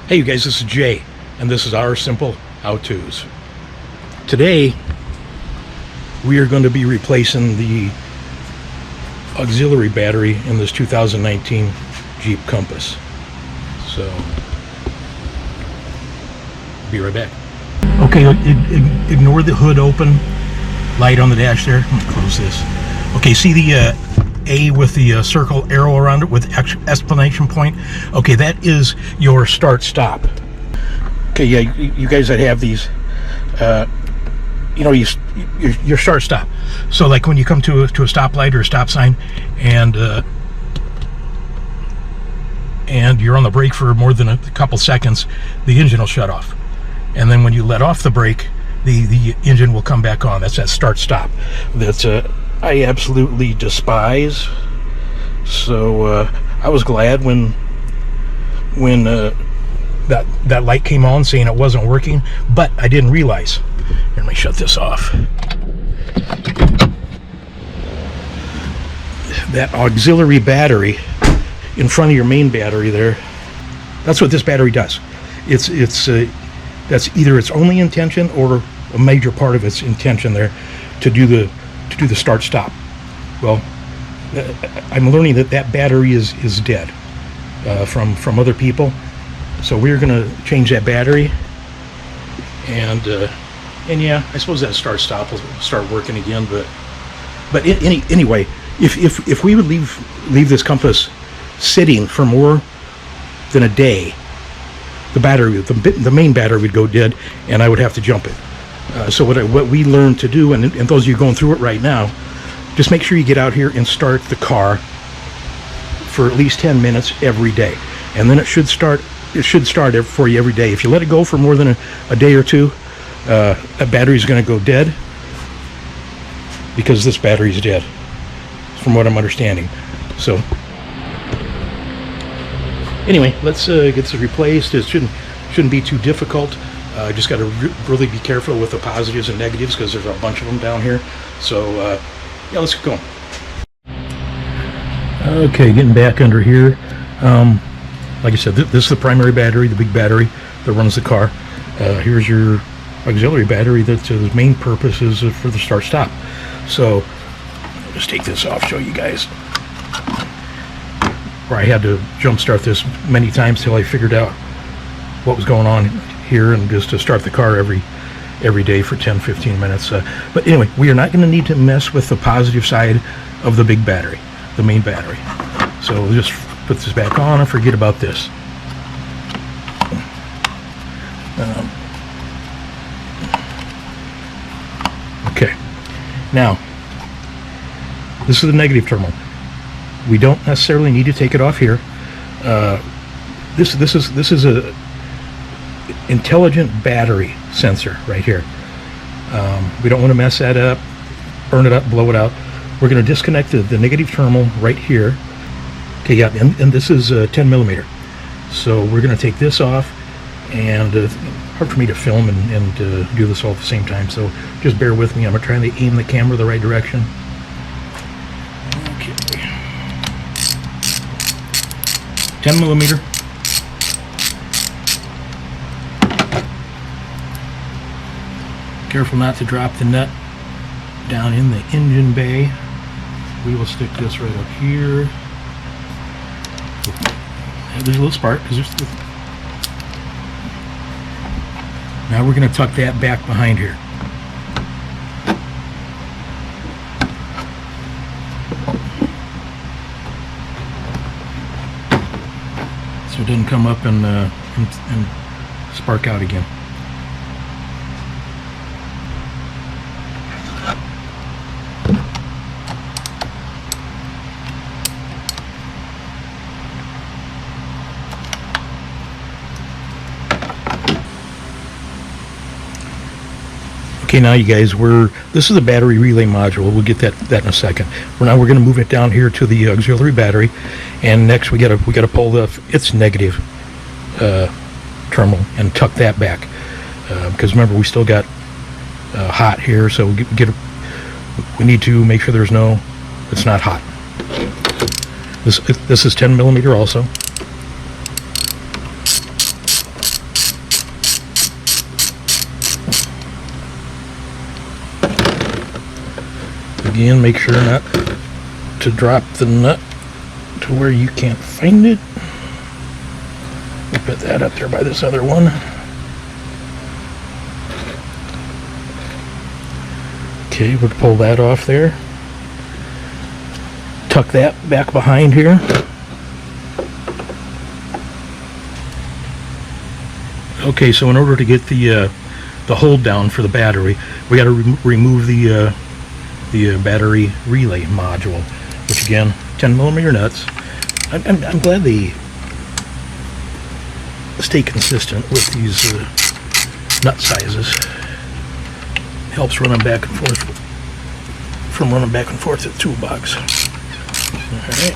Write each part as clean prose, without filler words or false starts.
Hey you guys, this is Jay, and this is our simple how-tos. Today, we are going to be replacing the auxiliary battery in this 2019 Jeep Compass. So, be right back. Okay, ignore the hood open, light on the dash there. I'm gonna close this. Okay, see the A with the circle arrow around it with exclamation point? Okay, that is your start-stop. Okay, yeah, you guys that have these, you know, your start-stop. So like when you come to a stoplight or a stop sign and you're on the brake for more than a couple seconds, the engine will shut off. And then when you let off the brake, the engine will come back on. That's that start-stop. That's I absolutely despise. So I was glad when that light came on saying it wasn't working, but I didn't realize. Here, let me shut this off. That auxiliary battery in front of your main battery there, that's what this battery does. That's either its only intention or a major part of its intention there to do the start-stop. Well, I'm learning that battery is dead from other people, so we're going to change that battery, and yeah, I suppose that start-stop will start working again. But anyway, if we would leave this Compass sitting for more than a day, the battery, the main battery would go dead, and I would have to jump it. So what we learned to do, and those of you going through it right now, just make sure you get out here and start the car for at least 10 minutes every day, and then it should start for you every day. If you let it go for more than a day or two, that battery is going to go dead, because this battery is dead, from what I'm understanding. So anyway, let's get this replaced. It shouldn't be too difficult. Just got to really be careful with the positives and negatives, because there's a bunch of them down here. So yeah, let's get going. Okay, getting back under here. Like I said, this is the primary battery, the big battery that runs the car. Here's your auxiliary battery that's the main purpose is for the start-stop. So I'll just take this off, show you guys. Where I had to jump start this many times till I figured out what was going on here, and just to start the car every day for 10-15 minutes. But anyway, we are not going to need to mess with the positive side of the big battery, the main battery. So we'll just put this back on and forget about this. Okay, now this is the negative terminal. We don't necessarily need to take it off here. This is a intelligent battery sensor right here. We don't want to mess that up, burn it up, blow it out. We're going to disconnect the negative terminal right here. Okay, yeah, and this is 10 millimeter. So we're going to take this off, and hard for me to film and do this all at the same time. So just bear with me. I'm trying to aim the camera the right direction. Okay, 10 millimeter. Careful not to drop the nut down in the engine bay. We will stick this right up here. There's a little spark, because now we're going to tuck that back behind here. So it doesn't come up and spark out again. Okay, now you guys, this is the battery relay module. We'll get that in a second. We're going to move it down here to the auxiliary battery, and next we got to pull its negative terminal and tuck that back, because remember, we still got hot here, so we need to make sure it's not hot. This is 10 millimeter also. Again, make sure not to drop the nut to where you can't find it. We'll put that up there by this other one. Okay, we'll pull that off there. Tuck that back behind here. Okay, so in order to get the hold down for the battery, we got to remove the battery relay module, which again, 10 millimeter nuts. I'm glad they stay consistent with these nut sizes. Helps run them back and forth from running back and forth at the toolbox. Alright.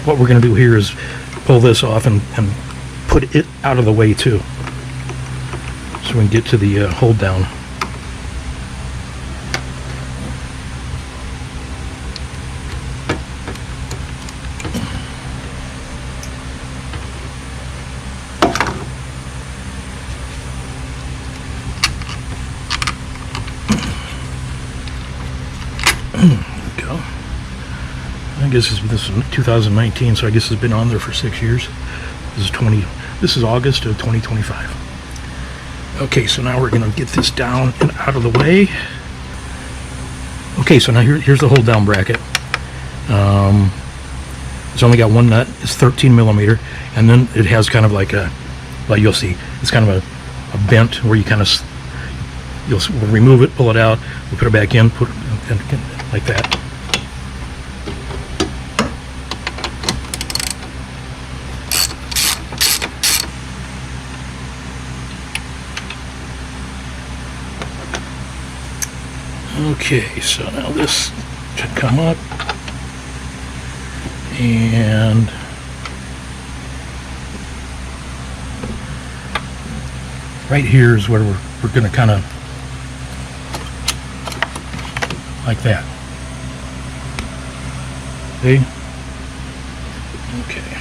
What we're going to do here is pull this off and put it out of the way too, so we can get to the hold down. Go. I guess this is 2019, so I guess it's been on there for 6 years. This is August of 2025. Okay, so now we're going to get this down and out of the way. Okay, so now here's the hold down bracket. It's only got one nut. It's 13 millimeter, and then it has kind of like well, you'll see, it's kind of a bent where you kind of, we'll remove it, pull it out, we'll put it back in, put it like that. Okay, so now this should come up, and right here is where we're going to kind of like that. See? Okay.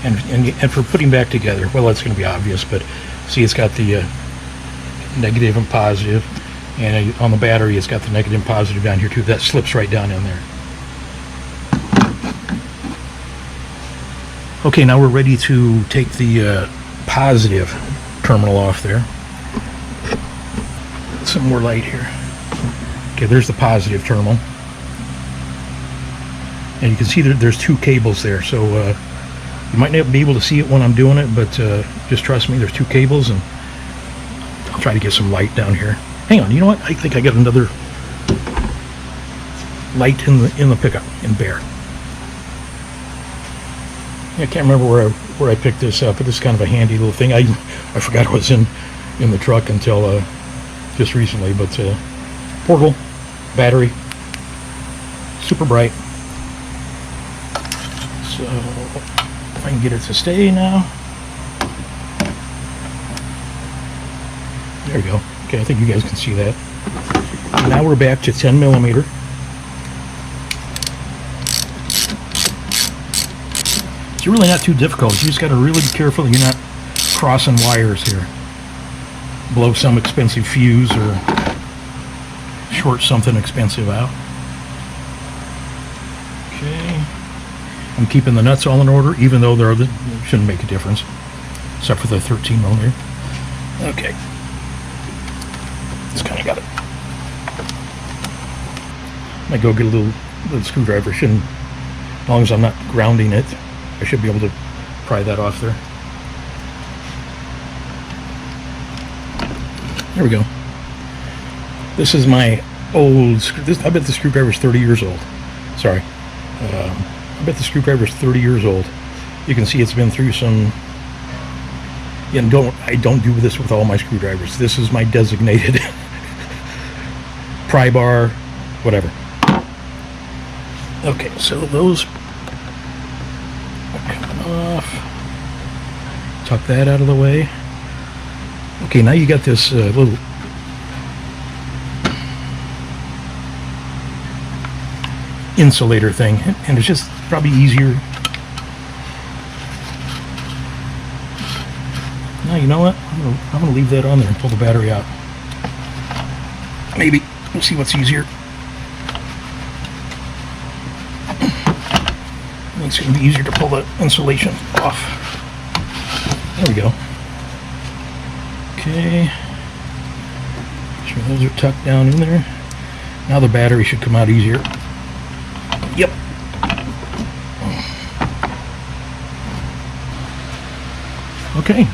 And for putting back together, well, that's going to be obvious, but see, it's got the negative and positive, and on the battery it's got the negative and positive down here too. That slips right down in there. Okay, now we're ready to take the positive terminal off there. Some more light here. Okay, there's the positive terminal, and you can see that there's two cables there, so you might not be able to see it when I'm doing it, but just trust me, there's two cables, and I'll try to get some light down here. Hang on, you know what? I think I got another light in the pickup in bare. I can't remember where I picked this up, but this is kind of a handy little thing. I forgot it was in the truck until just recently, but portable battery, super bright. So if I can get it to stay now. There we go. Okay, I think you guys can see that. And now we're back to 10 millimeter. It's really not too difficult. You just got to really be careful that you're not crossing wires here. Blow some expensive fuse or short something expensive out. Okay. I'm keeping the nuts all in order, even though they shouldn't make a difference, except for the 13 millimeter. Okay. Just kind of got it. Might go get a little screwdriver. Shouldn't, as long as I'm not grounding it, I should be able to pry that off there. There we go. This is my old. I bet the screwdriver's 30 years old. Sorry. I bet the screwdriver's 30 years old. You can see it's been through some. And I don't do this with all my screwdrivers. This is my designated pry bar, whatever. Okay, so those are coming off. Tuck that out of the way. Okay, now you got this little insulator thing, and it's just probably easier. You know what? I'm gonna leave that on there and pull the battery out. Maybe. We'll see what's easier. I think it's gonna be easier to pull the insulation off. There we go. Okay. Sure those are tucked down in there. Now the battery should come out easier. Yep. Okay.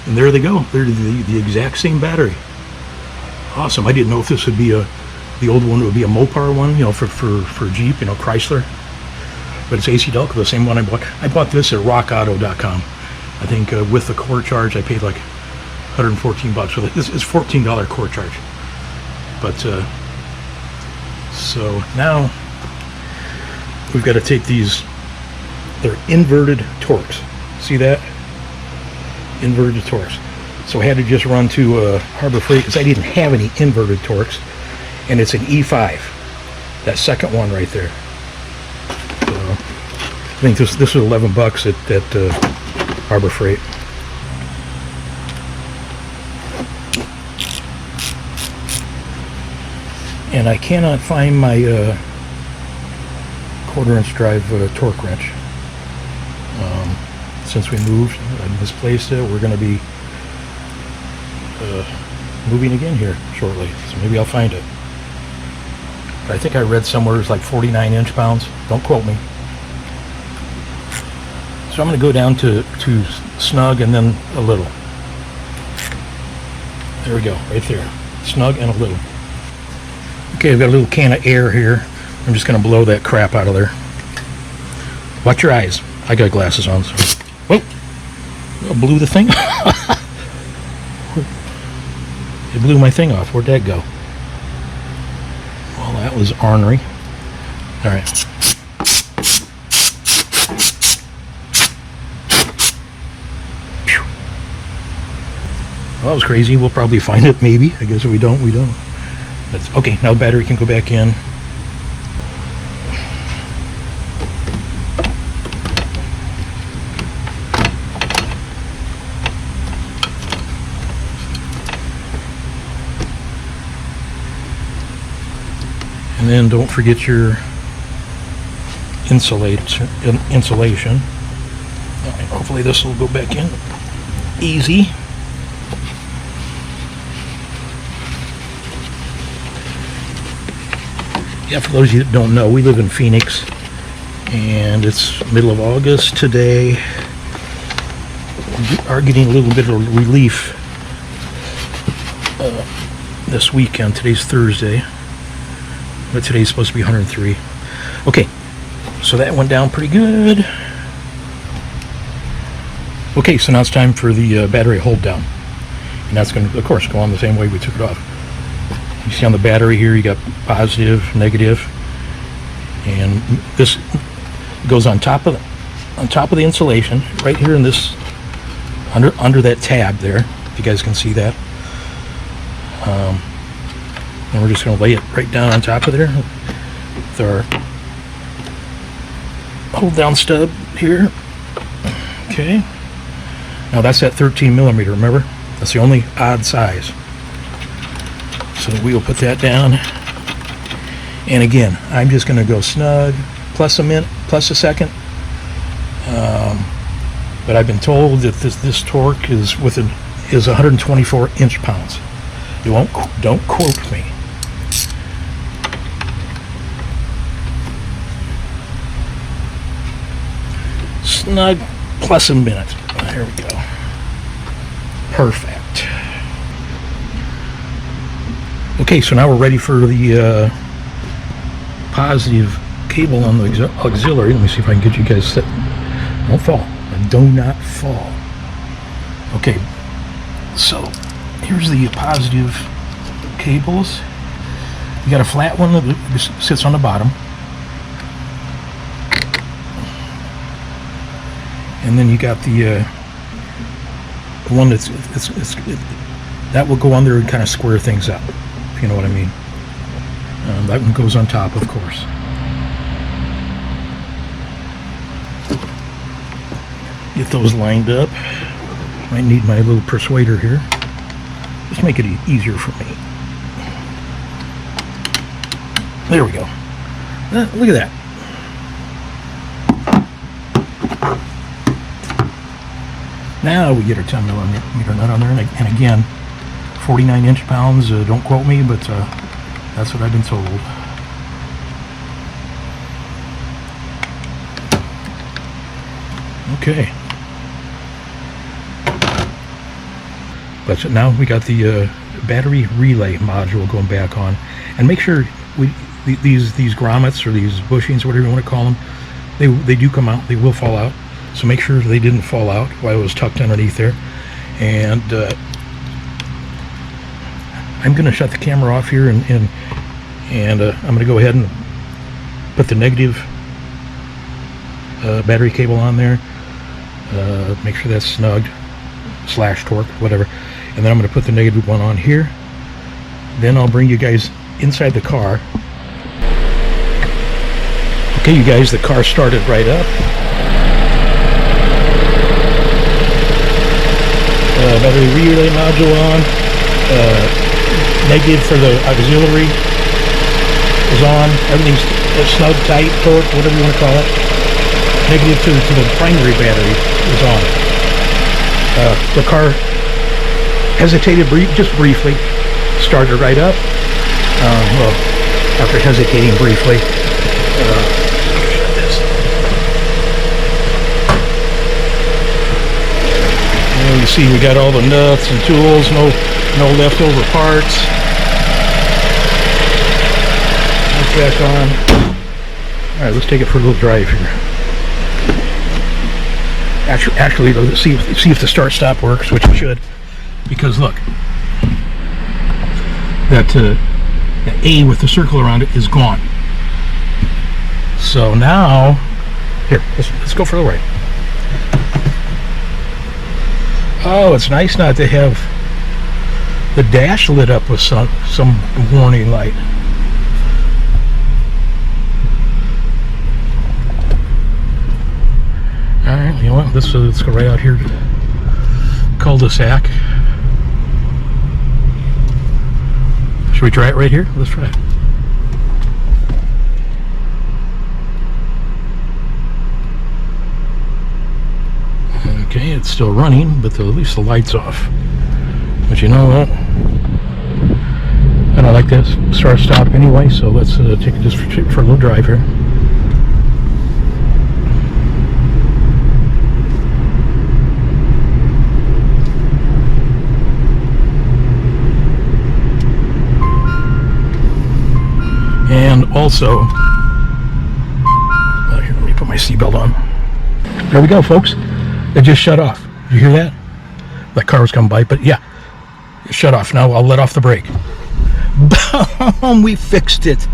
And there they go. They're the exact same battery. Awesome. I didn't know if this would be the old one would be a Mopar one, you know, for Jeep, you know, Chrysler. But it's AC Delco, the same one I bought. I bought this at rockauto.com. I think with the core charge, I paid like $114 for it. This is $14 core charge. But so now we've got to take these. They're inverted Torx. See that? Inverted Torx. So I had to just run to Harbor Freight because I didn't have any inverted Torx, and it's an E5. That second one right there. So I think this was $11 at Harbor Freight. And I cannot find my quarter-inch drive torque wrench. Since we moved, I misplaced it. We're going to be moving again here shortly, so maybe I'll find it. But I think I read somewhere it's like 49 inch-pounds. Don't quote me. So I'm going to go down to snug and then a little. There we go, right there. Snug and a little. Okay, I've got a little can of air here. I'm just going to blow that crap out of there. Watch your eyes. I got glasses on. So. Whoa! I blew the thing. It blew my thing off. Where'd that go? Well, that was ornery. All right. Well, that was crazy. We'll probably find it, maybe. I guess if we don't, we don't. That's okay. Now the battery can go back in. And then don't forget your insulation. Right, hopefully this will go back in easy. Yeah, for those of you that don't know, we live in Phoenix, and it's middle of August today. We are getting a little bit of relief this weekend. Today's Thursday, but today's supposed to be 103. Okay, so that went down pretty good. Okay, so now it's time for the battery hold down, and that's going to, of course, go on the same way we took it off. You see on the battery here, you got positive, negative, and this goes on top of the insulation, right here in this under that tab there. If you guys can see that, and we're just going to lay it right down on top of there with our hold down stub here. Okay. Now that's that 13 millimeter. Remember, that's the only odd size. So we will put that down, and again, I'm just going to go snug, plus a minute, plus a second. But I've been told that this torque is 124 inch-pounds. Don't quote me. Snug, plus a minute. There we go. Perfect. Okay, so now we're ready for the positive cable on the auxiliary. Let me see if I can get you guys set. Don't fall. Do not fall. Okay, so here's the positive cables. You got a flat one that sits on the bottom. And then you got the one that will go on there and kind of square things up, if you know what I mean. That one goes on top, of course. Get those lined up. I need my little persuader here. Just make it easier for me. There we go. Look at that. Now we get our 10 millimeter nut on there, and again, 49 inch-pounds. Don't quote me, but that's what I've been told. Okay. But now we got the battery relay module going back on, and make sure these grommets or these bushings, whatever you want to call them, they do come out. They will fall out. So make sure they didn't fall out while it was tucked underneath there. And I'm going to shut the camera off here, and I'm going to go ahead and put the negative battery cable on there. Make sure that's snugged, / torque, whatever. And then I'm going to put the negative one on here. Then I'll bring you guys inside the car. Okay, you guys, the car started right up. Battery relay module on. Negative for the auxiliary is on. Everything's snug, tight, torque, whatever you want to call it. Negative to the primary battery is on. The car hesitated just briefly. Started right up. Well, after hesitating briefly. Shut this. And you see we got all the nuts and tools, no leftover parts. That's back on. Alright, let's take it for a little drive here. Actually, let's see if the start-stop works, which it should. Because look, that A with the circle around it is gone. So now, here, let's go for the ride. Oh, it's nice not to have the dash lit up with some warning light. All right, you know what? Let's go right out here, cul-de-sac. Should we try it right here? Let's try it. Okay, it's still running, but at least the light's off. But you know what? I don't like this start-stop anyway, so let's take it just for a little drive here. And also, here, let me put my seatbelt on. There we go, folks. It just shut off. Did you hear that? That car was coming by, but yeah, it shut off. Now I'll let off the brake. Boom! We fixed it.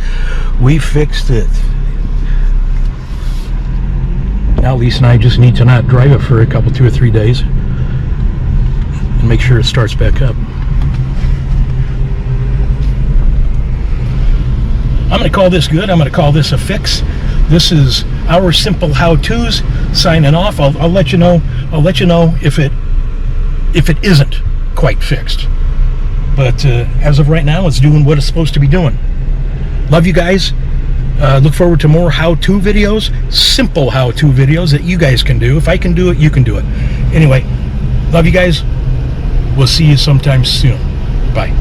We fixed it. Now Lisa and I just need to not drive it for a couple, 2 or 3 days, and make sure it starts back up. I'm going to call this good. I'm going to call this a fix. This is our simple how-tos signing off. I'll let you know. I'll let you know if it isn't quite fixed. But as of right now, it's doing what it's supposed to be doing. Love you guys. Look forward to more how-to videos, simple how-to videos that you guys can do. If I can do it, you can do it. Anyway, love you guys. We'll see you sometime soon. Bye.